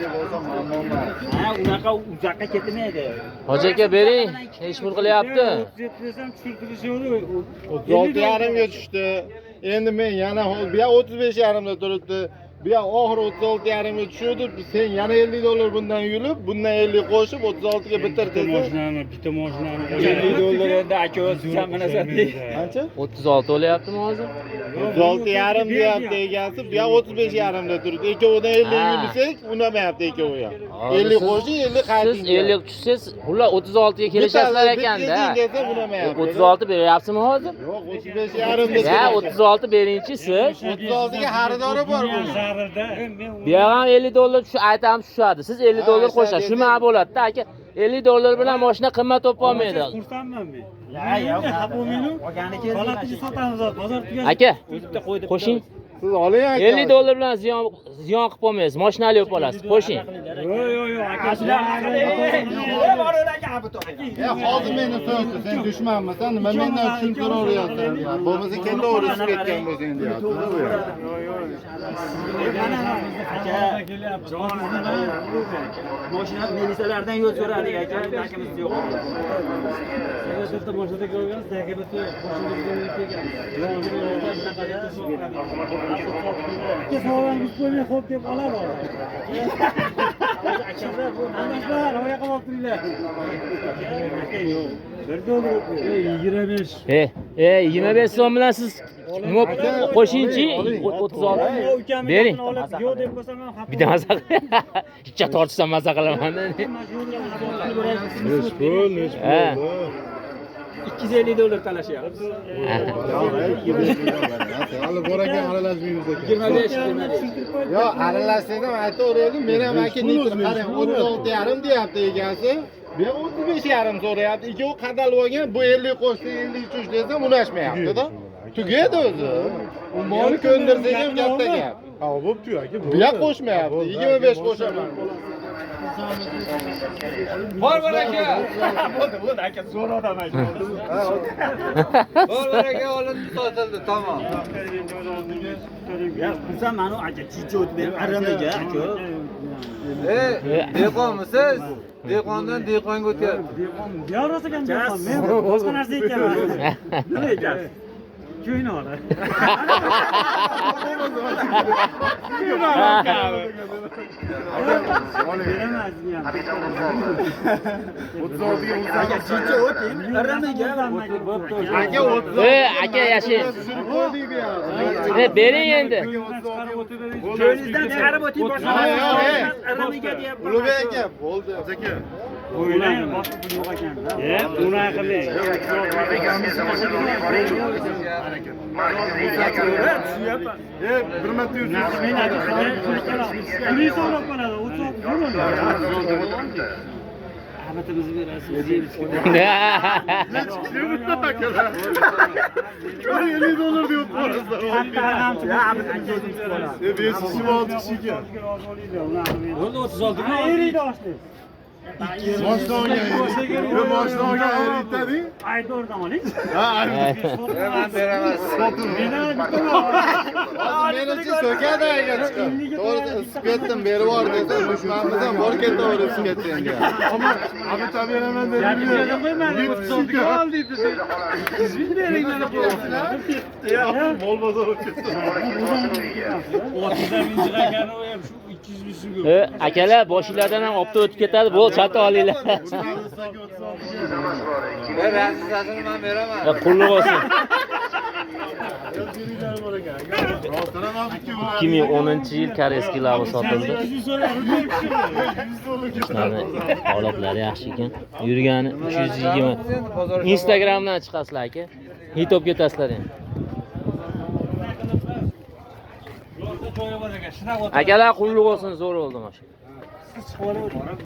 deb olsa muammo emas. Ha, unaqa uzoqqa ketmaydi. Hoji aka bering, hech bir qilyapti. 37 desam tushuntirishavdi. 36,5 ga tushdi. Endi men yana bu yoq 35,5 da turibdi. Bu yoq oxiri 36,5 ga tushdi. Sen yana $50 bundan yulib, bundan 50 qo'shib 36 ga bitir deding. Bitta mashinani $50 endi aka o'zi chamanasatdik. Qancha? 36 bo'lyaptimi hozir? 36,5 deyapti egasi. Bu yoq 35,5 da turibdi. Ikkovidan 50 yulsak, unamayapti ikkovi ham. 50 qo'shing, 50 qayting. Siz 50 tushsangiz, xullas 36 ga kelishasizlar ekanda. 36 beryapsizmi hozir? Yo'q, 35,5 da. Ya 36 beringchi siz. 36 ga xaridori bor bu. Bu yoq ham $50 tushib aytamiz tushadi. Siz $50 qo'shasiz. Shuma bo'ladi-da aka. $50 bilan mashina qimmat topib olmaydi. Xursandman men. Yo'q, xafa bo'lmayman. Qolatiga sotamiz bozor tugash. Aka, o'zibda qo'ydik. qo'shing. Siz oling aka. $50 bilan ziyon qilib olmaysiz. Mashinali olib olasiz. Qo'shing. Yo'q, aka. Hozir meni so'zsiz, sen dushmanmisan, nima mendan tushuntiraverasan. Bo'lmasa kenda o'rishib ketgan bo'lsang deyapti. Mashina militsiyalardan yo'l so'radik aka, takimiz yo'q. Sevasatda mashina ko'rgan, takimiz Kesorangiz qo'ymay xo'p deb oladi. Akalar, bu anashlar, oyoq olib turinglar. Aka yo'q. $1 25 so'm bilan siz nima qo'shingchi 36 bering. Yo'q deb bo'lsam ham xafa. Bitta maza hech tortishsam maza qilaman. $250 talashyapti. Hali bor ekan aralashmaymiz ekan. 25. Yo, aralashsam aytaverdim, men ham aka nitr qarang, 36,5 deyapti egasi. Bu 35,5 so'rayapti. Ikkovi qadalib olgan, bu 50 qo'shsa 50 tush desam unashmayapti-da. Tugadi o'zi. U molni ko'ndirsak ham katta gap. Ha, bo'pti aka. Bu yoq qo'shmayapti. 25 qo'shaman. Bor aka. Bo'ldi aka, zo'r odam aka. Bor aka, olindi, sotildi, tamom. Ya, qilsam mana aka chicho o'tib aramaga aka. Dehqonmisiz? Dehqondan dehqonga o'tyapti. Dehqon, yo'q ekan, men boshqa narsa ekanman. Nima ekan? Kuyni ol. Aka yashang. Bering endi. Joyingizdan chiqarib o'ting boshqa. Aramaga deyapti. Ulug'bek aka, bo'ldi aka. O'ylang, boshqa pul yo'q ekan-da. Unaqa qiling. Bir marta yursin. Men aka pulni so'rab qoladi, 36 bo'ladi. Abatimizni berasiz. $50 deb qo'yasiz. Ya abatimizni o'zingiz bo'ladi. 5-6 kishi ekan. Bo'ldi 36 ga eriydi oshdi. Boshdan olgan. Yo, boshdan olgan eritadi. Aydordan oling. Ha, Men beraman. men uchun so'kadi aka chiqib. To'g'ri, isib ketdim, berib yubor desam, dushmanimizdan bor ketaverib isib ketdi endi. Ammo abita beraman dedim. Ga ol deydi. Siz beringlar qo'yasizlar. Mol bozor o'tib ketdi. 30 ming chiqargani u ham shu 200 ming so'm. Akalar boshinglardan ham opta o'tib ketadi. Bo'l, sotib olinglar. Ben rahatsizlasini men beraman. Qulluq olsun. 2010-yil Koreyskiy lavi sotildi. Holatlari yaxshi ekan. Yurgani 320. Instagramdan chiqasizlar aka. YouTube ketasizlar endi. Akalar qulluq olsun, zo'r bo'ldi mashina.